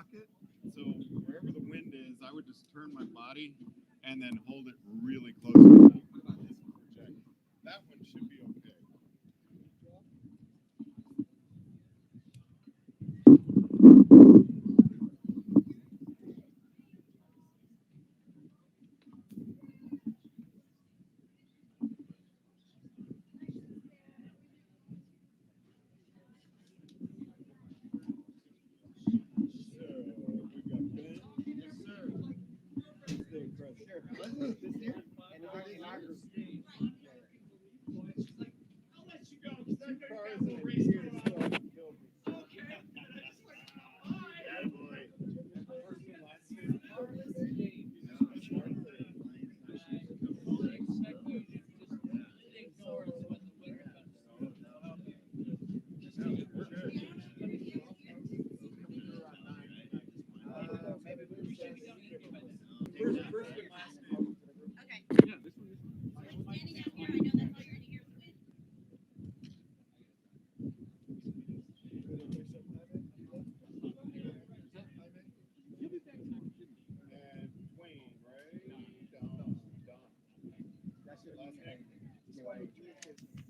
pocket. So wherever the wind is, I would just turn my body and then hold it really close to me. That one should be okay.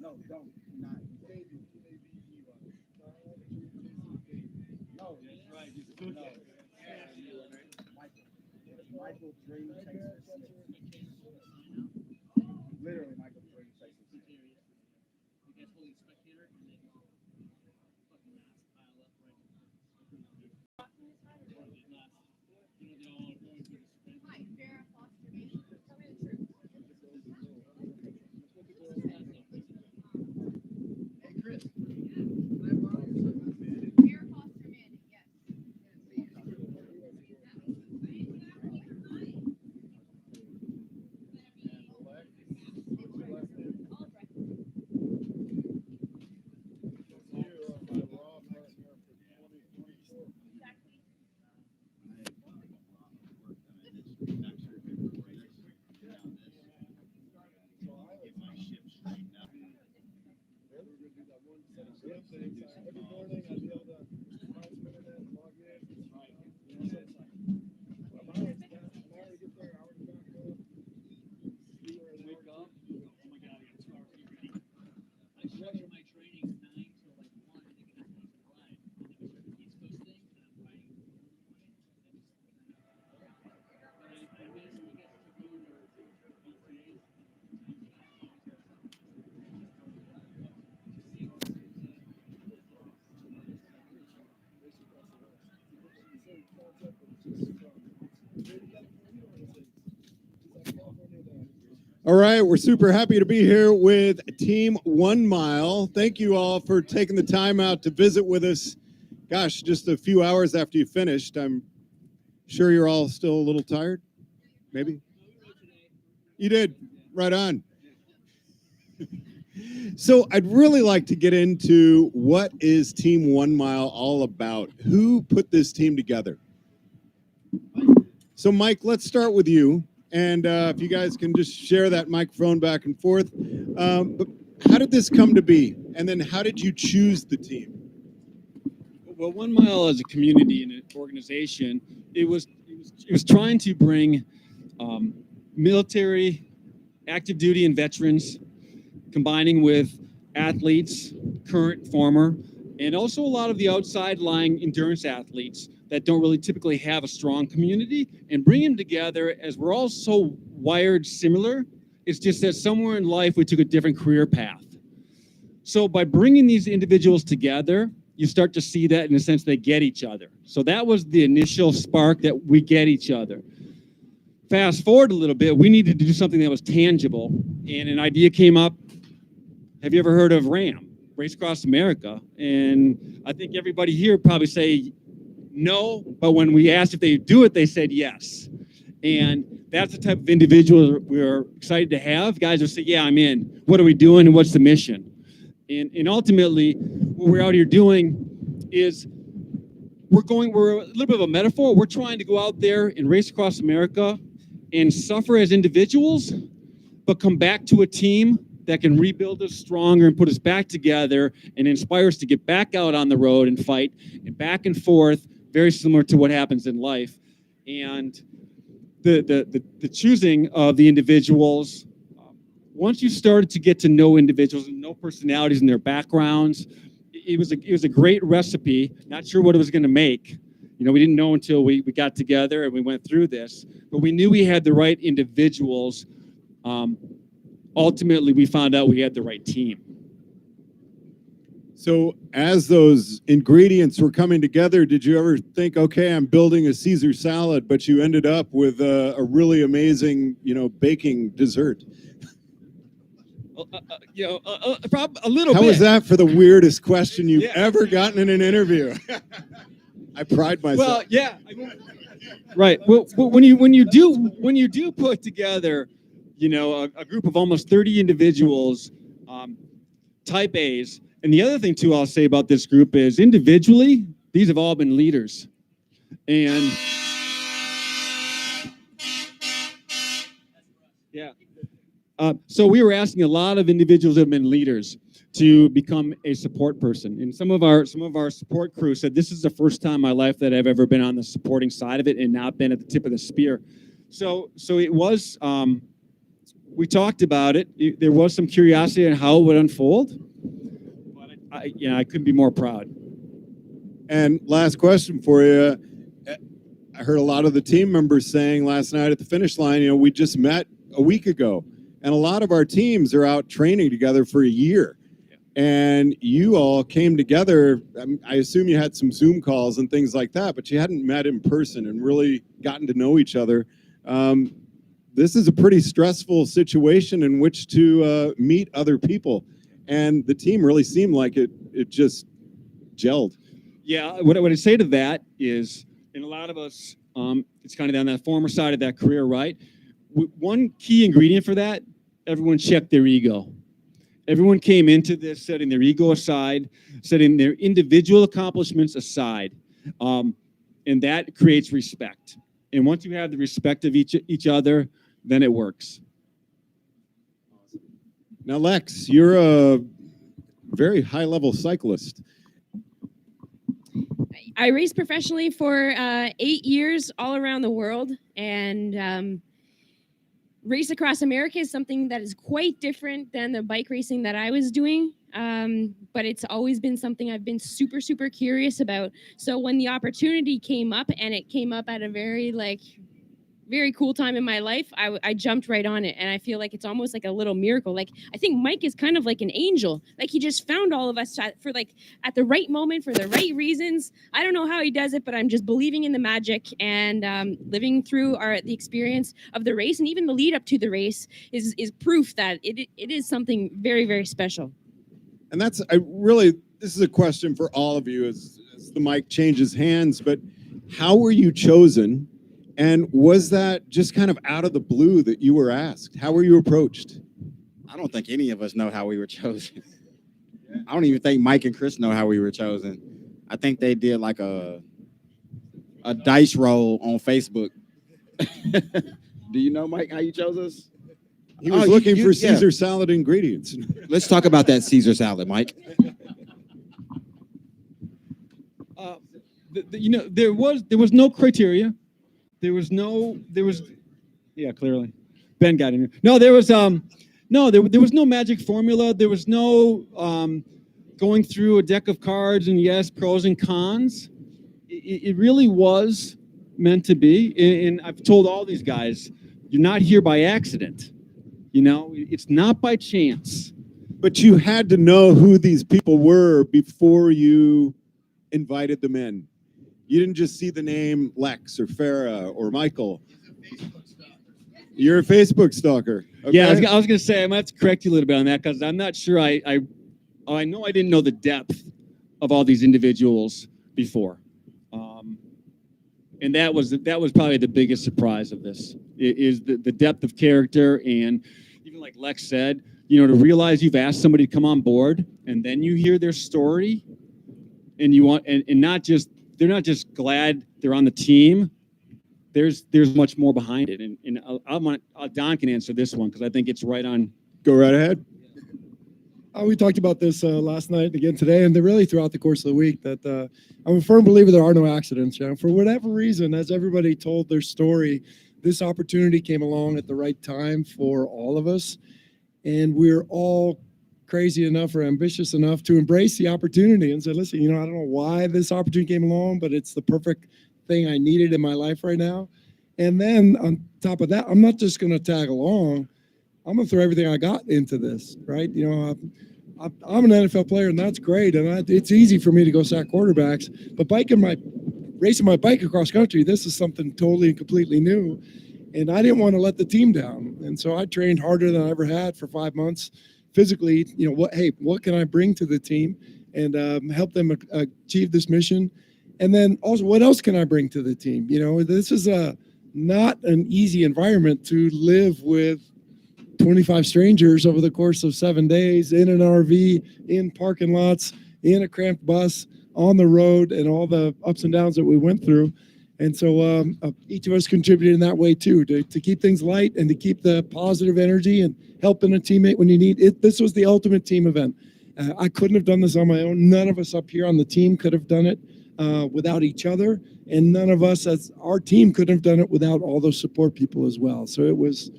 No, don't. Not. No, that's right. No. Michael Dream Chaser Smith. Literally Michael Dream Chaser Smith. You guys holding spectator and then fucking mass pile up right. Hey Chris. Every morning I'll be able to find some internet and log in. Right. You know, so it's like, an hour to get there, hour to back up. Wake up. Oh my God, I got 2 hours to get ready. I structure my training 9 till like 1 and then get a ride. And then we start the East Coast thing and I'm riding. All right, we're super happy to be here with Team 1 Mile. Thank you all for taking the time out to visit with us. Gosh, just a few hours after you finished. I'm sure you're all still a little tired. Maybe? You did. Right on. So I'd really like to get into what is Team 1 Mile all about? Who put this team together? So Mike, let's start with you. And if you guys can just share that microphone back and forth. But how did this come to be? And then how did you choose the team? Well, 1 Mile as a community and an organization, it was trying to bring military, active duty, and veterans, combining with athletes, current, former, and also a lot of the outside lying endurance athletes that don't really typically have a strong community, and bring them together as we're all so wired similar. It's just that somewhere in life we took a different career path. So by bringing these individuals together, you start to see that in a sense they get each other. So that was the initial spark, that we get each other. Fast forward a little bit, we needed to do something that was tangible, and an idea came up. Have you ever heard of RAM, Race Across America? And I think everybody here probably say no, but when we asked if they do it, they said yes. And that's the type of individual we're excited to have. Guys will say, yeah, I'm in. What are we doing and what's the mission? And ultimately, what we're out here doing is we're a little bit of a metaphor. We're trying to go out there and race across America and suffer as individuals, but come back to a team that can rebuild us stronger and put us back together and inspire us to get back out on the road and fight and back and forth very similar to what happens in life. And the choosing of the individuals, once you started to get to know individuals and know personalities and their backgrounds, it was a great recipe. Not sure what it was going to make. We didn't know until we got together and we went through this, but we knew we had the right individuals. Ultimately, we found out we had the right team. So as those ingredients were coming together, did you ever think, okay, I'm building a Caesar salad, but you ended up with a really amazing, baking dessert? A little How bit. was that for the weirdest question you've ever gotten in an interview? I pride myself. Well, yeah. Right. Well, when you do put together, a group of almost 30 individuals, type A's. And the other thing too, I'll say about this group is individually, these have all been leaders. And yeah. So we were asking a lot of individuals that have been leaders to become a support person. And some of our support crew said, this is the first time in my life that I've ever been on the supporting side of it and not been at the tip of the spear. So it was, we talked about it. There was some curiosity on how it would unfold. But I couldn't be more proud. And last question for you. I heard a lot of the team members saying last night at the finish line, we just met a week ago. And a lot of our teams are out training together for a year. And you all came together. I assume you had some Zoom calls and things like that, but you hadn't met in person and really gotten to know each other. This is a pretty stressful situation in which to meet other people. And the team really seemed like it just gelled. Yeah, what I'd say to that is, and a lot of us, it's kind of on that former side of that career, right? One key ingredient for that, everyone checked their ego. Everyone came into this setting their ego aside, setting their individual accomplishments aside. And that creates respect. And once you have the respect of each other, then it works. Now, Lex, you're a very high-level cyclist. I raced professionally for 8 years all around the world, and race across America is something that is quite different than the bike racing that I was doing, but it's always been something I've been super, super curious about. So when the opportunity came up, and it came up at a very cool time in my life, I jumped right on it, and I feel like it's almost like a little miracle. Like, I think Mike is kind of like an angel. Like, he just found all of us at the right moment for the right reasons. I don't know how he does it, but I'm just believing in the magic, and living through the experience of the race, and even the lead up to the race is proof that it is something very, very special. And this is a question for all of you as the mic changes hands, but how were you chosen? And was that just kind of out of the blue that you were asked? How were you approached? I don't think any of us know how we were chosen. I don't even think Mike and Chris know how we were chosen. I think they did like a dice roll on Facebook. Do you know, Mike, how you chose us? He was looking for Caesar salad ingredients. Let's talk about that Caesar salad, Mike. There was no criteria. Clearly. Ben got in here. No, there was no magic formula. There was no going through a deck of cards and pros and cons. It really was meant to be. And I've told all these guys, you're not here by accident. It's not by chance. But you had to know who these people were before you invited them in. You didn't just see the name Lex or Farah or Michael. You're a Facebook stalker. Okay? Yeah, I was going to say, I might have to correct you a little bit on that, because I'm not sure I know I didn't know the depth of all these individuals before. And that was probably the biggest surprise of this, is the depth of character. And even like Lex said, to realize you've asked somebody to come on board, and then you hear their story, and you want, and not just, they're not just glad they're on the team. There's much more behind it, and Don can answer this one because I think it's right on. Go right ahead. We talked about this last night and again today, and really throughout the course of the week. That I'm a firm believer there are no accidents. For whatever reason, as everybody told their story, this opportunity came along at the right time for all of us, and we're all crazy enough or ambitious enough to embrace the opportunity and say, "Listen, I don't know why this opportunity came along, but it's the perfect thing I needed in my life right now." And then on top of that, I'm not just going to tag along. I'm going to throw everything I got into this, right? I'm an NFL player, and that's great, and it's easy for me to go sack quarterbacks. But racing my bike across country, this is something totally and completely new, and I didn't want to let the team down. And so I trained harder than I ever had for 5 months, physically. What can I bring to the team and help them achieve this mission? And then also, what else can I bring to the team? This is not an easy environment to live with 25 strangers over the course of 7 days in an RV, in parking lots, in a cramped bus, on the road, and all the ups and downs that we went through. And so each of us contributed in that way too, to keep things light and to keep the positive energy and helping a teammate when you need it. This was the ultimate team event. I couldn't have done this on my own. None of us up here on the team could have done it without each other. And none of us as our team could have done it without all those support people as well. So it was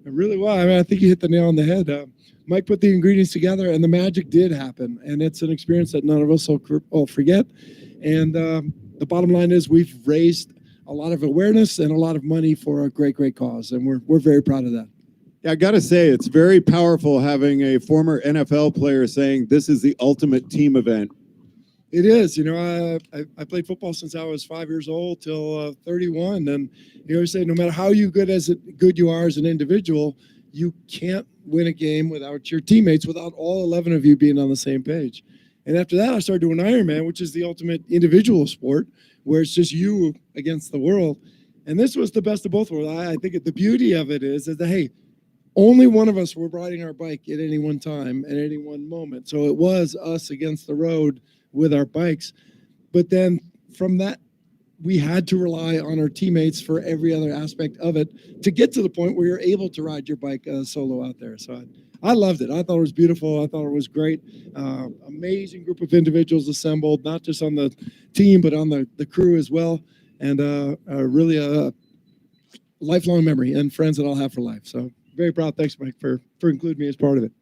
really well. I think you hit the nail on the head. Mike put the ingredients together, and the magic did happen. And it's an experience that none of us will forget. And the bottom line is we've raised a lot of awareness and a lot of money for a great, great cause. And we're very proud of that. Yeah, I got to say, it's very powerful having a former NFL player saying this is the ultimate team event. It is. I played football since I was 5 years old till 31. And I say no matter how good you are as an individual, you can't win a game without your teammates, without all 11 of you being on the same page. And after that, I started doing Ironman, which is the ultimate individual sport, where it's just you against the world. And this was the best of both worlds. I think the beauty of it is that, hey, only one of us were riding our bike at any one time, at any one moment. So it was us against the road with our bikes. But then from that, we had to rely on our teammates for every other aspect of it to get to the point where you're able to ride your bike solo out there. So I loved it. I thought it was beautiful. I thought it was great. Amazing group of individuals assembled, not just on the team, but on the crew as well. And really a lifelong memory and friends that I'll have for life. So very proud. Thanks, Mike, for including me as part of it.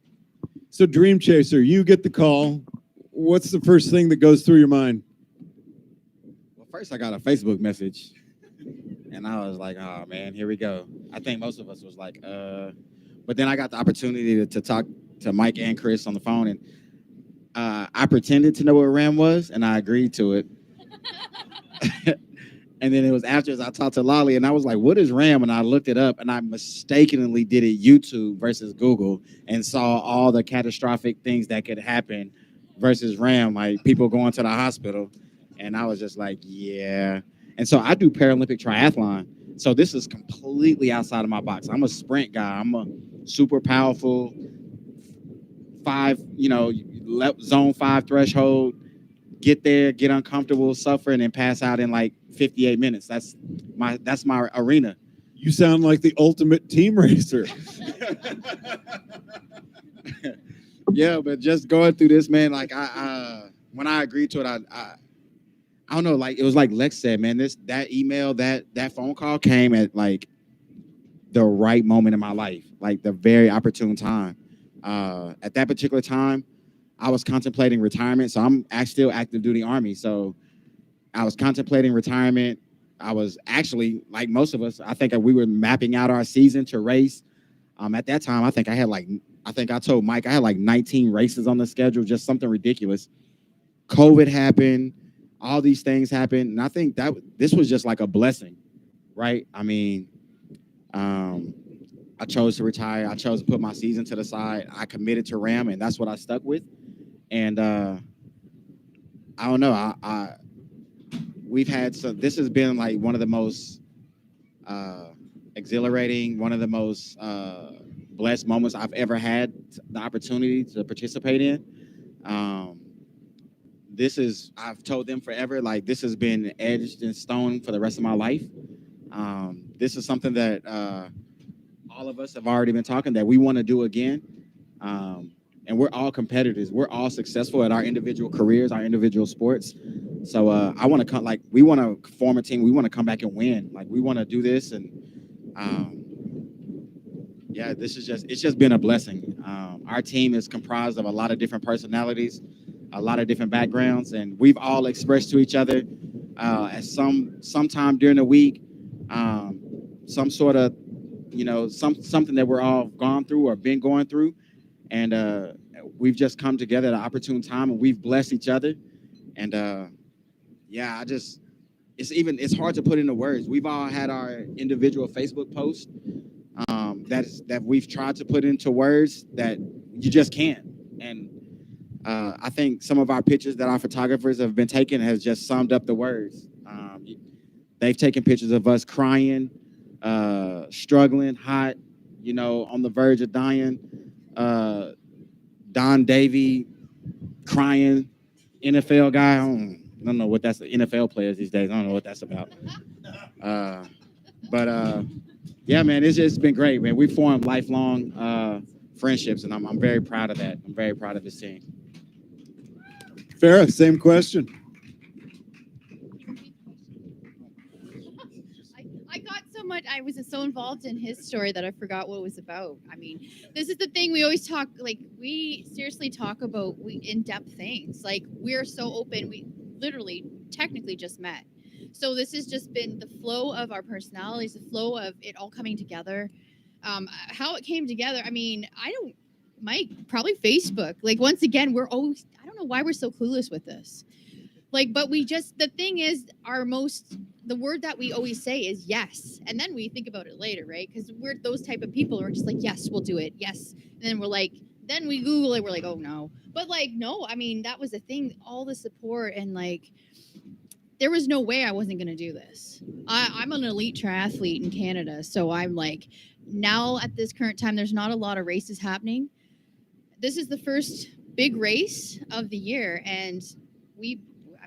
So Dream Chaser, you get the call. What's the first thing that goes through your mind? Well, first I got a Facebook message, and I was like, "Oh man, here we go." I think most of us was like, But then I got the opportunity to talk to Mike and Chris on the phone, and I pretended to know what RAM was, and I agreed to it. And then it was after I talked to Lolly, and I was like, "What is RAM?" And I looked it up, and I mistakenly did it YouTube versus Google, and saw all the catastrophic things that could happen versus RAM, like people going to the hospital. And I was just like, yeah. And so I do Paralympic triathlon. So this is completely outside of my box. I'm a sprint guy. I'm a super powerful zone 5 threshold, get there, get uncomfortable, suffer, and then pass out in like 58 minutes. That's my arena. You sound like the ultimate team racer. Yeah, but just going through this, man, like when I agreed to it, I don't know, like it was like Lex said, man, that email, that phone call came at like the right moment in my life, like the very opportune time. At that particular time, I was contemplating retirement. So I'm still active duty Army. So I was contemplating retirement. I was actually, like most of us, I think we were mapping out our season to race. At that time, I think I told Mike I had like 19 races on the schedule, just something ridiculous. COVID happened, all these things happened, and I think that this was just like a blessing, right? I mean, I chose to retire. I chose to put my season to the side. I committed to RAM, and that's what I stuck with. And I don't know. This has been like one of the most exhilarating, one of the most blessed moments I've ever had the opportunity to participate in. I've told them forever, like this has been edged in stone for the rest of my life. This is something that all of us have already been talking that we want to do again. And and we're all competitors. We're all successful at our individual careers, our individual sports. So I want to come, like, we want to form a team. We want to come back and win. Like, we want to do this. And yeah, it's just been a blessing. Our team is comprised of a lot of different personalities, a lot of different backgrounds, and we've all expressed to each other at sometime during the week, some sort of, something that we're all gone through or been going through. And we've just come together at an opportune time, and we've blessed each other. And yeah, it's hard to put into words. We've all had our individual Facebook posts that we've tried to put into words that you just can't. And I think some of our pictures that our photographers have been taking has just summed up the words. They've taken pictures of us crying, struggling, hot, on the verge of dying. Don Davey crying, NFL guy. I don't know what that's, NFL players these days. I don't know what that's about. But yeah, man, it's been great, man. We formed lifelong friendships, and I'm very proud of that. I'm very proud of this team. Farrah, same question. I got so much. I was so involved in his story that I forgot what it was about. I mean, this is the thing we always talk. Like, we seriously talk about in-depth things. Like, we're so open. We literally, technically, just met. So this has just been the flow of our personalities, the flow of it all coming together. How it came together. I mean, Mike, probably Facebook. Like, once again, I don't know why we're so clueless with this. Like, but the thing is, the word that we always say is yes. And then we think about it later, right? Because we're those type of people who are just like, yes, we'll do it. Yes. And then we're like, then we Google it. We're like, oh no. But like, no, I mean, that was the thing, all the support, and like, there was no way I wasn't going to do this. I'm an elite triathlete in Canada. So I'm like, now at this current time, there's not a lot of races happening. This is the first big race of the year. And we've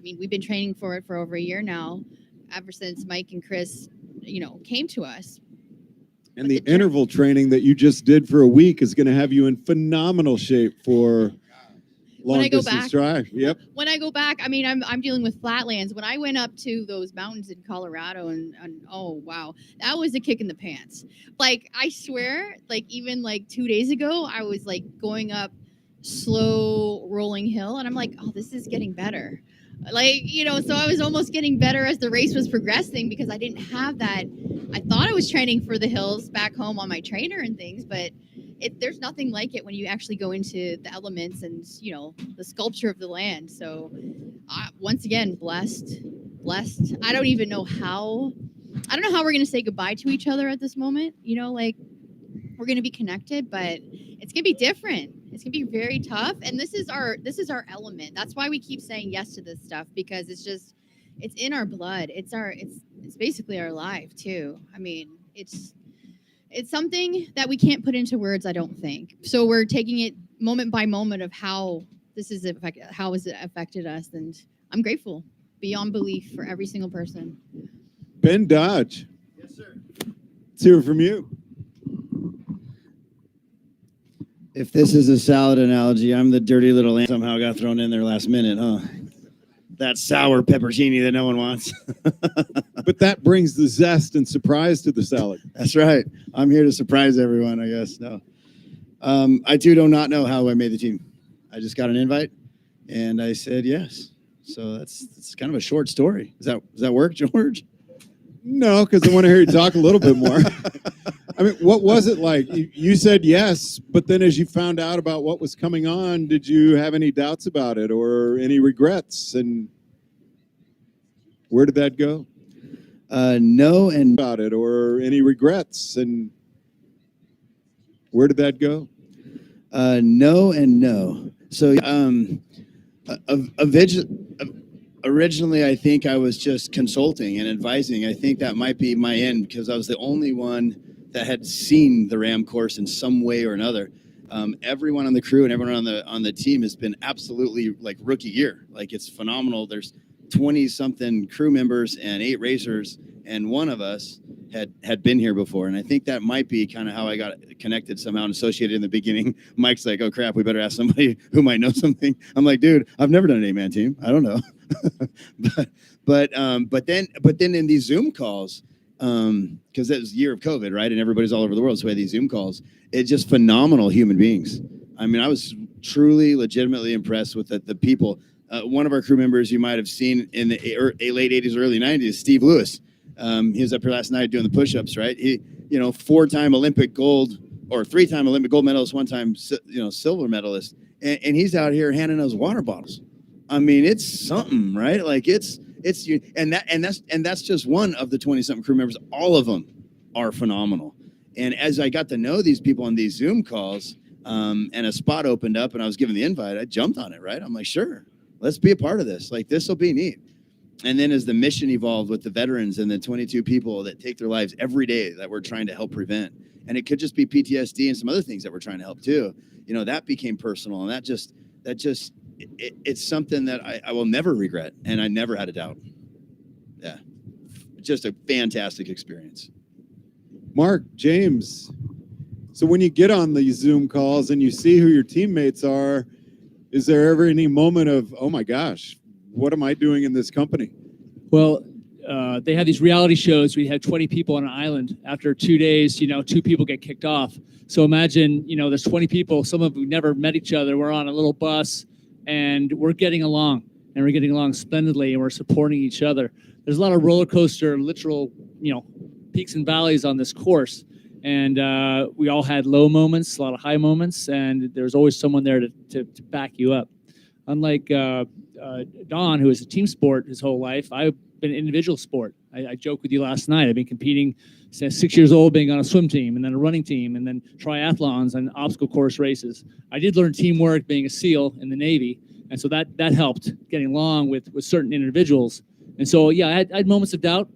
been training for it for over a year now, ever since Mike and Chris, came to us. And the interval training that you just did for a week is going to have you in phenomenal shape for long distance drive. Yep. When I go back, I mean, I'm dealing with flatlands. When I went up to those mountains in Colorado, and oh wow, that was a kick in the pants. Like, I swear, like, even like 2 days ago, I was like going up slow rolling hill, and I'm like, oh, this is getting better. Like, so I was almost getting better as the race was progressing, because I didn't have that. I thought I was training for the hills back home on my trainer and things, but there's nothing like it when you actually go into the elements and, the sculpture of the land. So once again, blessed. I don't even know how, we're going to say goodbye to each other at this moment. Like, we're going to be connected, but it's going to be different. It's going to be very tough. And this is our element. That's why we keep saying yes to this stuff, because it's in our blood. It's basically our life too. I mean, it's something that we can't put into words, I don't think. So we're taking it moment by moment of how has it affected us. And I'm grateful beyond belief for every single person. Ben Dodge. Yes, sir. Let's hear it from you. If this is a salad analogy, I'm the dirty little ant somehow got thrown in there last minute, huh? That sour pepperoni that no one wants. But that brings the zest and surprise to the salad. That's right. I'm here to surprise everyone, I guess. No. I too do not know how I made the team. I just got an invite, and I said yes. So that's kind of a short story. Does that work, George? No, because I want to hear you talk a little bit more. I mean, what was it like? You said yes, but then as you found out about what was coming on, did you have any doubts about it or any regrets? And where did that go? No, and about it or any regrets? And where did that go? No and no. So originally, I think I was just consulting and advising. I think that might be my end, because I was the only one that had seen the Ram course in some way or another. Everyone on the crew and everyone on the team has been absolutely like rookie year. Like, it's phenomenal. There's 20 something crew members and 8 racers, and one of us had been here before. And I think that might be kind of how I got connected somehow and associated in the beginning. Mike's like, oh crap, we better ask somebody who might know something. I'm like, dude, I've never done an 8-man team. I don't know. but then in these Zoom calls, because it was the year of COVID, right? And everybody's all over the world. So we had these Zoom calls. It's just phenomenal human beings. I mean, I was truly, legitimately impressed with the people. One of our crew members you might have seen in the late 80s, early 90s, Steve Lewis. He was up here last night doing the push-ups, right? He, 4-time Olympic gold or 3-time Olympic gold medalist, 1-time, silver medalist. And he's out here handing us water bottles. I mean, it's something, right? Like and that's just one of the 20-something crew members. All of them are phenomenal. And as I got to know these people on these Zoom calls, and a spot opened up and I was given the invite, I jumped on it, right? I'm like, sure, let's be a part of this. Like, this will be neat. And then as the mission evolved with the veterans and the 22 people that take their lives every day that we're trying to help prevent, and it could just be PTSD and some other things that we're trying to help too, that became personal. And it's something that I will never regret. And I never had a doubt. Yeah. Just a fantastic experience. Mark, James, so when you get on these Zoom calls and you see who your teammates are, is there ever any moment of, oh my gosh, what am I doing in this company? Well, they have these reality shows. We had 20 people on an island. After 2 days, 2 people get kicked off. So imagine, there's 20 people. Some of them never met each other. We're on a little bus and we're getting along, and we're getting along splendidly, and we're supporting each other. There's a lot of roller coaster, literal, peaks and valleys on this course. And we all had low moments, a lot of high moments, and there's always someone there to back you up. Unlike Don, who is a team sport his whole life, I've been an individual sport. I joked with you last night. I've been competing since 6 years old, being on a swim team and then a running team and then triathlons and obstacle course races. I did learn teamwork being a SEAL in the Navy, and so that helped getting along with certain individuals. And so, yeah, I had moments of doubt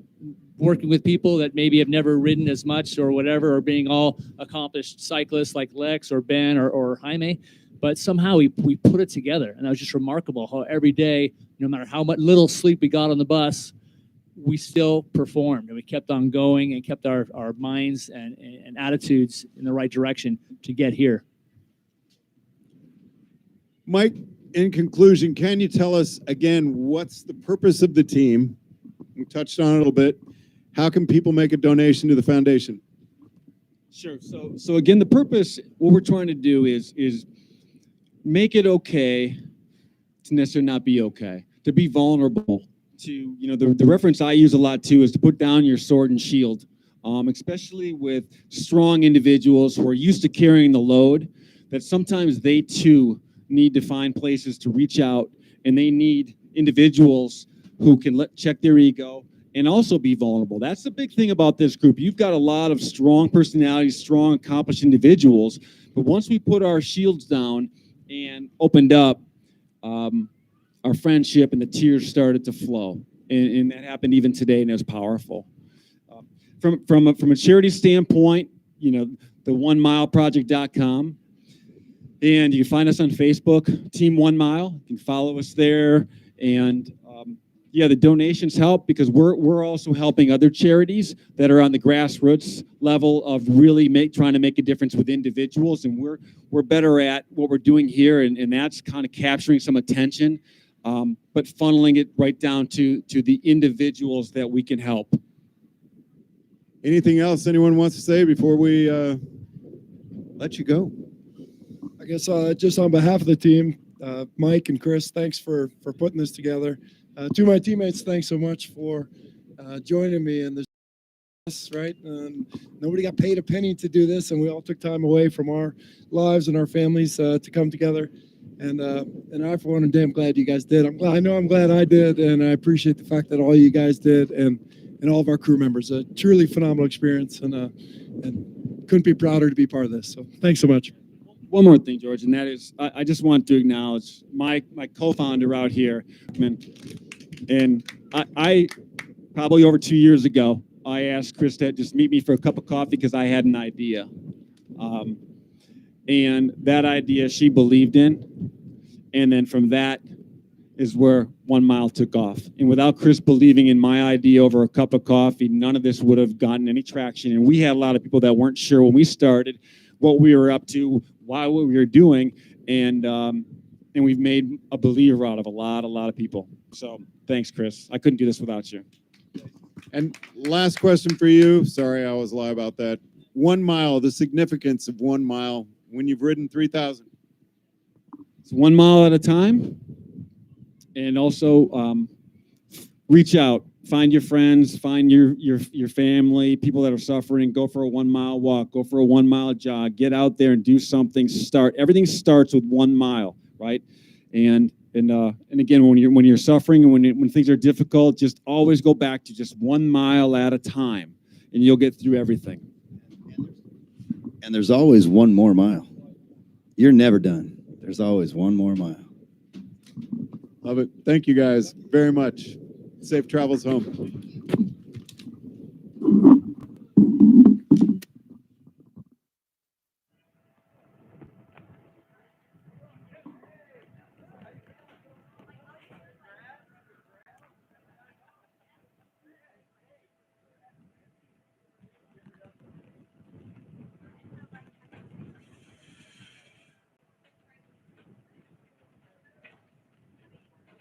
working with people that maybe have never ridden as much or whatever, or being all accomplished cyclists like Lex or Ben or Jaime. But somehow we put it together, and that was just remarkable how every day, no matter how much little sleep we got on the bus, we still performed, and we kept on going and kept our minds and attitudes in the right direction to get here. Mike, in conclusion, can you tell us again, what's the purpose of the team? We touched on it a little bit. How can people make a donation to the foundation? Sure. So again, the purpose, what we're trying to do is make it okay to necessarily not be okay, to be vulnerable. To, the reference I use a lot too is to put down your sword and shield, especially with strong individuals who are used to carrying the load, that sometimes they too need to find places to reach out, and they need individuals who can check their ego and also be vulnerable. That's the big thing about this group. You've got a lot of strong personalities, strong, accomplished individuals, but once we put our shields down and opened up, our friendship and the tears started to flow, and that happened even today, and it was powerful. From a charity standpoint, the onemileproject.com, and you can find us on Facebook, Team 1 Mile. You can follow us there, and the donations help because we're also helping other charities that are on the grassroots level of really trying to make a difference with individuals, and we're better at what we're doing here, and that's kind of capturing some attention. But funneling it right down to the individuals that we can help. Anything else anyone wants to say before we let you go? I guess just on behalf of the team, Mike and Chris, thanks for putting this together. To my teammates, thanks so much for joining me in this, right? Nobody got paid a penny to do this, and we all took time away from our lives and our families to come together. And I, for one, am damn glad you guys did. I'm glad I did, and I appreciate the fact that all you guys did, and all of our crew members. A truly phenomenal experience, and couldn't be prouder to be part of this. So thanks so much. One more thing, George, and that is I just want to acknowledge my co-founder out here. And I probably over 2 years ago, I asked Chris to just meet me for a cup of coffee because I had an idea. And that idea she believed in. And then from that, is where 1 mile took off. And without Chris believing in my idea over a cup of coffee, none of this would have gotten any traction. And we had a lot of people that weren't sure when we started what we were up to, why what we were doing, and we've made a believer out of a lot of people. So thanks, Chris. I couldn't do this without you. And last question for you. Sorry, I always lie about that. 1 mile, the significance of 1 mile when you've ridden 3,000. It's 1 mile at a time. And also reach out, find your friends, find your family, people that are suffering. Go for a 1 mile walk, go for a 1 mile jog. Get out there and do something. Everything starts with 1 mile, right? And again, when you're suffering and when things are difficult, just always go back to just 1 mile at a time, and you'll get through everything. And there's always one more mile. You're never done. There's always one more mile. Love it. Thank you guys very much. Safe travels home.